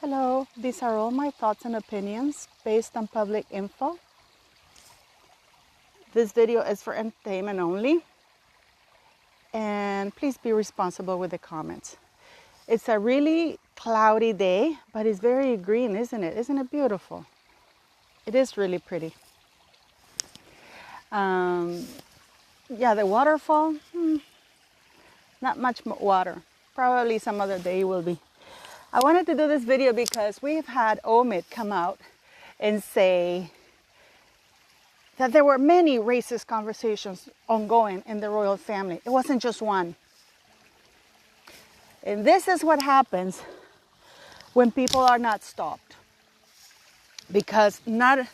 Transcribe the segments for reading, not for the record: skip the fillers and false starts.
Hello, these are all my thoughts and opinions based on public info. This video is for entertainment only, and please be responsible with the comments. It's a really cloudy day, but it's very green, isn't it? Isn't it beautiful? It is really pretty. Yeah, the waterfall, not much water. Probably some other day will be. I wanted to do this video because we've had Omid come out and say that there were many racist conversations ongoing in the royal family. It wasn't just one. And this is what happens when people are not stopped. Because it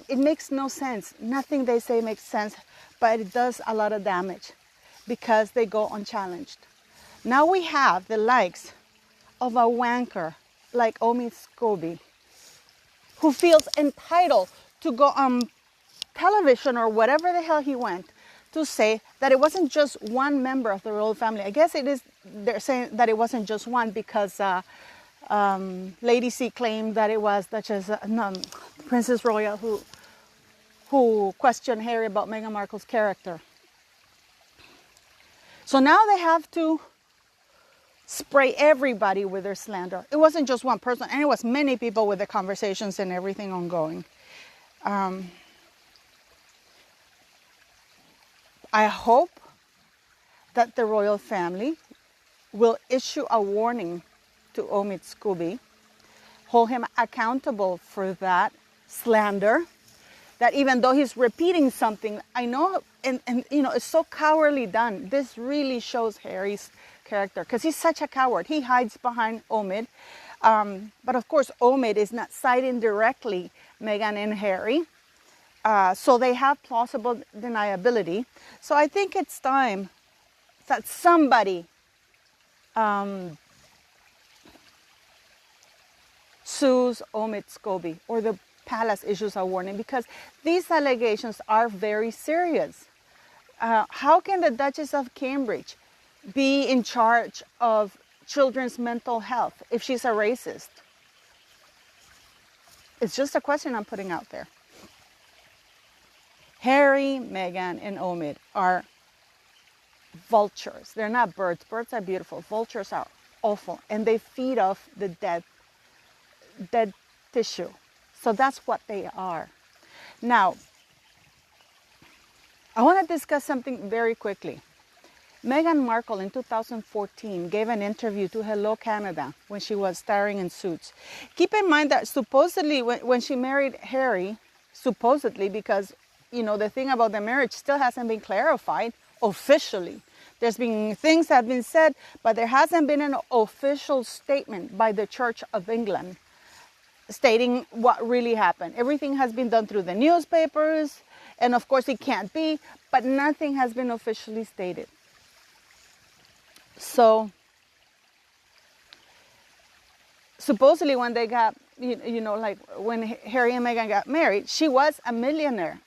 makes no sense. Nothing they say makes sense, but it does a lot of damage because they go unchallenged. Now we have the likes of a wanker like Omid, who feels entitled to go on television or whatever the hell he went to say that it wasn't just one member of the royal family. I guess they're saying that it wasn't just one because Lady C claimed that it was Princess Royal who questioned Harry about Meghan Markle's character. So now they have to spray everybody with their slander. It wasn't just one person, and it was many people with the conversations and everything ongoing. I hope that the royal family will issue a warning to Omid, hold him accountable for that slander, that even though he's repeating something, I know, and it's so cowardly done. This really shows Harry's character because he's such a coward. He hides behind Omid. But of course, Omid is not citing directly Meghan and Harry. So they have plausible deniability. So I think it's time that somebody sues Omid or the palace issues a warning, because these allegations are very serious. How can the Duchess of Cambridge be in charge of children's mental health if she's a racist? It's just a question I'm putting out there. Harry, Meghan, and Omid are vultures. They're not birds. Birds are beautiful. Vultures are awful, and they feed off the dead tissue. So that's what they are. Now, I want to discuss something very quickly. Meghan Markle in 2014 gave an interview to Hello Canada when she was starring in Suits. Keep in mind that supposedly when she married Harry, supposedly, because the thing about the marriage still hasn't been clarified officially. There's been things that have been said, but there hasn't been an official statement by the Church of England stating what really happened. Everything has been done through the newspapers, and of course it can't be, but nothing has been officially stated. So supposedly when they got, like when Harry and Meghan got married, she was a millionaire.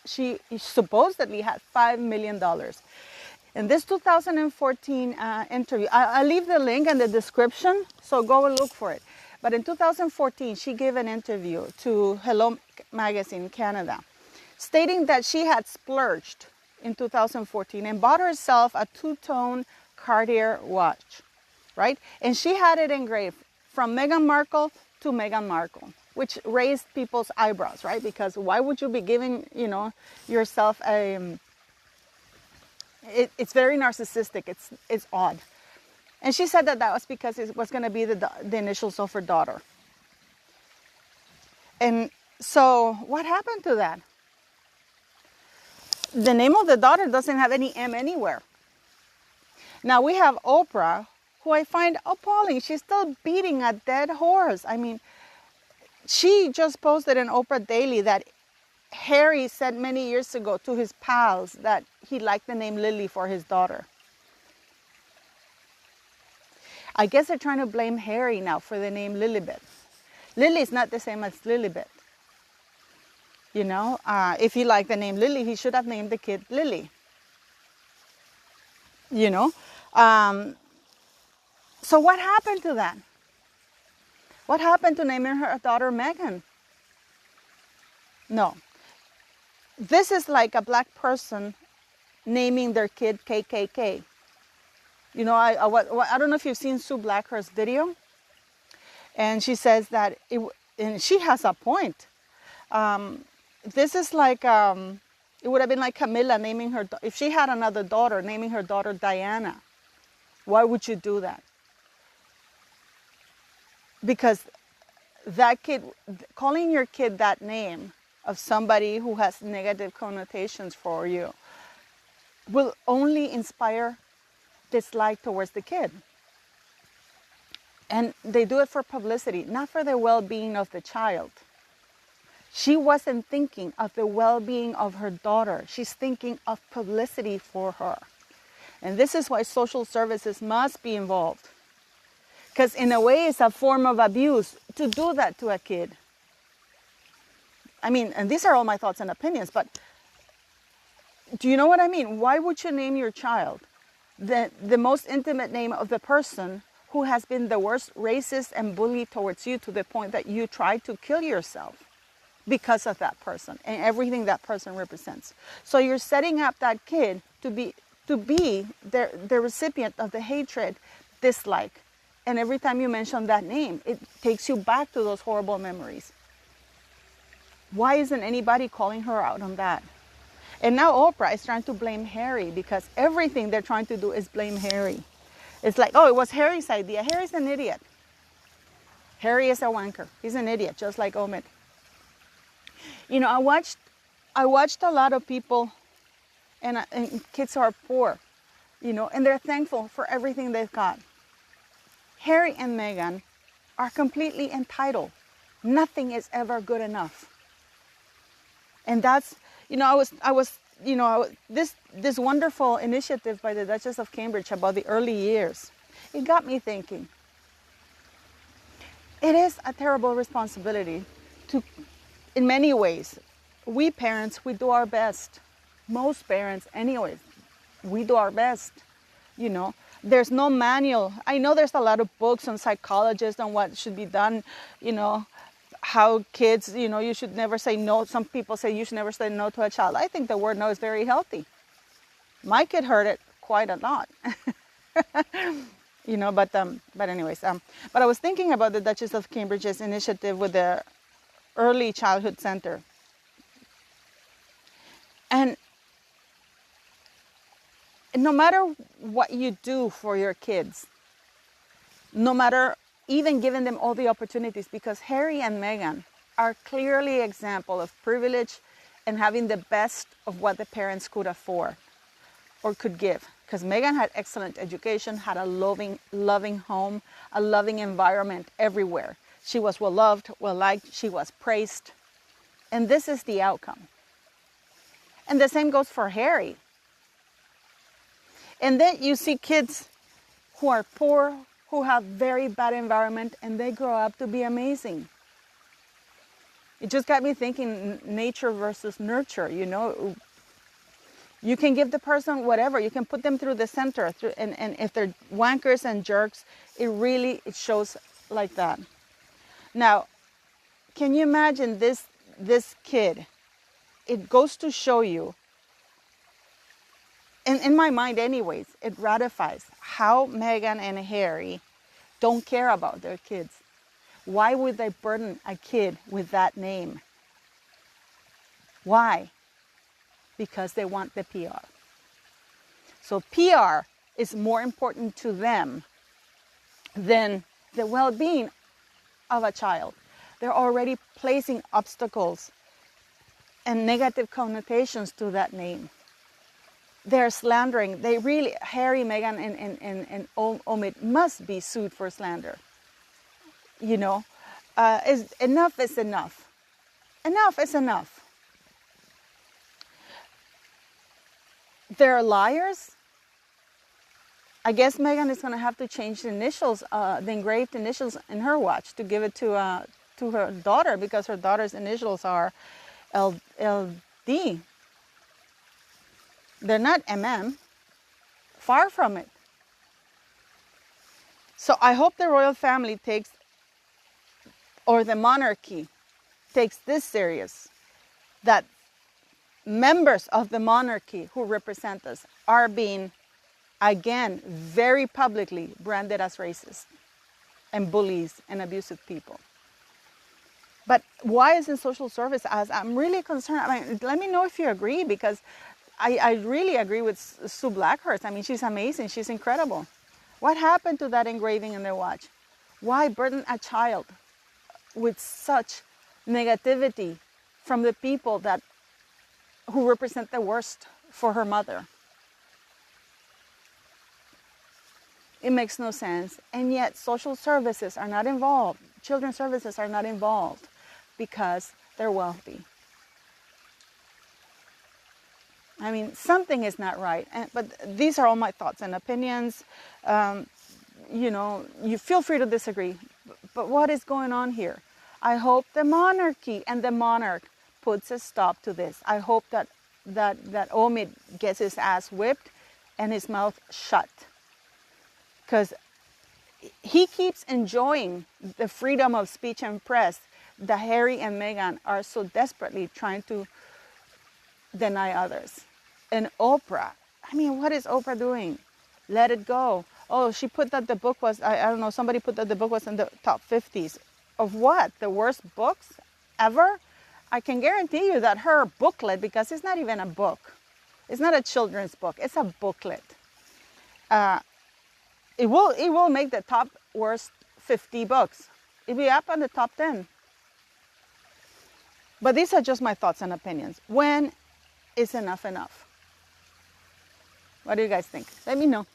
She supposedly had $5 million. In this 2014 interview, I'll leave the link in the description, so go and look for it. But in 2014, she gave an interview to Hello Magazine Canada, stating that she had splurged in 2014 and bought herself a two-tone Cartier watch, right? And she had it engraved from Meghan Markle to Meghan Markle, which raised people's eyebrows, right? Because why would you be giving, yourself it's very narcissistic. It's odd. And she said that was because it was going to be the initials of her daughter. And so what happened to that? The name of the daughter doesn't have any M anywhere. Now we have Oprah, who I find appalling. She's still beating a dead horse. I mean, she just posted in Oprah Daily that Harry said many years ago to his pals that he liked the name Lily for his daughter. I guess they're trying to blame Harry now for the name Lilibet. Lily is not the same as Lilibet. If he liked the name Lily, he should have named the kid Lily. So what happened to that? What happened to naming her daughter Meghan? No. This is like a black person naming their kid KKK. You know, I don't know if you've seen Sue Blackhurst's video, and she says that and she has a point. This is like it would have been like Camilla naming her, if she had another daughter, naming her daughter Diana. Why would you do that? Because that kid, calling your kid that name of somebody who has negative connotations for you, will only inspire dislike towards the kid. And they do it for publicity, not for the well-being of the child. She wasn't thinking of the well-being of her daughter. She's thinking of publicity for her. And this is why social services must be involved. Because in a way, it's a form of abuse to do that to a kid. I mean, and these are all my thoughts and opinions, but do you know what I mean? Why would you name your child the most intimate name of the person who has been the worst racist and bully towards you to the point that you tried to kill yourself because of that person and everything that person represents? So you're setting up that kid to be the recipient of the hatred, dislike. And every time you mention that name, it takes you back to those horrible memories. Why isn't anybody calling her out on that? And now Oprah is trying to blame Harry, because everything they're trying to do is blame Harry. It's like, oh, it was Harry's idea. Harry's an idiot. Harry is a wanker. He's an idiot, just like Omid. You know, I watched a lot of people and kids who are poor, you know, and they're thankful for everything they've got. Harry and Meghan are completely entitled. Nothing is ever good enough. And that's, you know, this wonderful initiative by the Duchess of Cambridge about the early years, it got me thinking. It is a terrible responsibility to, in many ways, we parents, we do our best. Most parents, anyways, we do our best, you know. There's no manual. I know there's a lot of books on psychologists on what should be done, you know, how kids, you know, you should never say no. Some people say you should never say no to a child. I think the word no is very healthy. My kid heard it quite a lot. You know, but anyways, but I was thinking about the Duchess of Cambridge's initiative with the Early Childhood Center. And no matter what you do for your kids, no matter even giving them all the opportunities, because Harry and Meghan are clearly an example of privilege and having the best of what the parents could afford or could give. Because Meghan had excellent education, had a loving home, a loving environment everywhere. She was well loved, well liked, she was praised. And this is the outcome. And the same goes for Harry. And then you see kids who are poor, who have very bad environment, and they grow up to be amazing. It just got me thinking nature versus nurture, you know. You can give the person whatever. You can put them through the center. And if they're wankers and jerks, it shows like that. Now, can you imagine this kid? It goes to show you, and in my mind anyways, it ratifies how Meghan and Harry don't care about their kids. Why would they burden a kid with that name? Why? Because they want the PR. So PR is more important to them than the well-being of a child. They're already placing obstacles and negative connotations to that name. They're slandering. They really, Harry, Meghan, and Omid must be sued for slander. You know, enough is enough. Enough is enough. They're liars. I guess Meghan is going to have to change the initials, the engraved initials in her watch to give it to her daughter, because her daughter's initials are LD. They're not MM. Far from it. So I hope the royal family takes or the monarchy takes this serious, that members of the monarchy who represent us are being, again, very publicly branded as racist and bullies and abusive people. But why isn't social service as I'm really concerned? I mean, let me know if you agree, because I really agree with Sue Blackhurst. I mean, she's amazing. She's incredible. What happened to that engraving in their watch? Why burden a child with such negativity from the people who represent the worst for her mother? It makes no sense. And yet social services are not involved. Children's services are not involved because they're wealthy. I mean, something is not right. But these are all my thoughts and opinions. You feel free to disagree. But what is going on here? I hope the monarchy and the monarch puts a stop to this. I hope that Omid gets his ass whipped and his mouth shut. Because he keeps enjoying the freedom of speech and press that Harry and Meghan are so desperately trying to deny others. And Oprah, I mean, what is Oprah doing? Let it go. Oh, she put that the book was, I don't know, somebody put that the book was in the top 50s. Of what? The worst books ever? I can guarantee you that her booklet, because it's not even a book. It's not a children's book. It's a booklet. It will make the top worst 50 books. It'll be up on the top 10. But these are just my thoughts and opinions. When is enough enough? What do you guys think? Let me know.